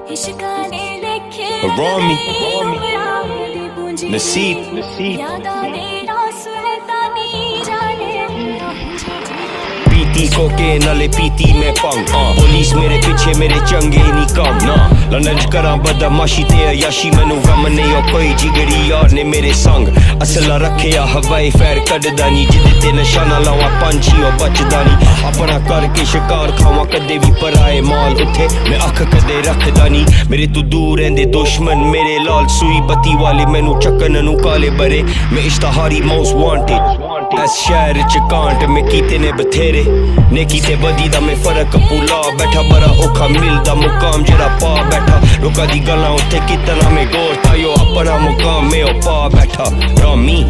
Rami, Naseeb, पीती cocaine नाले पीती मैं पंग पुलिस मेरे पीछे मेरे चंगे नहीं कम ना लंच करा बदमाशी ते अयाशी मैनू गम नहीं हो कोई जिगरी यार ने मेरे संग असला रखे आ हवाई फैर कढदा नी जिदे ते निशाना लावा पंछी ओ बचदा नी अपना करके शिकार खावा कदे भी पराए माल उठे मैं अख कदे रखदा नी मेरे तू दूर रहंदे दुश्मन मेरे लाल सुई बत्ती वाले मैनू चक्कन नू काले बरे मैं इश्तहारी मोस्ट वांटेड इस शहर च कांट में कीते ने बथेरे नेकी ते बदी दा मैं फर्क पुला बैठा बड़ा औखा मिलदा मुकाम जरा पा बैठा लोकां दी गल्लां उत्ते कितना मैं गौर तायो अपना मुकाम मैं पा बैठा रामी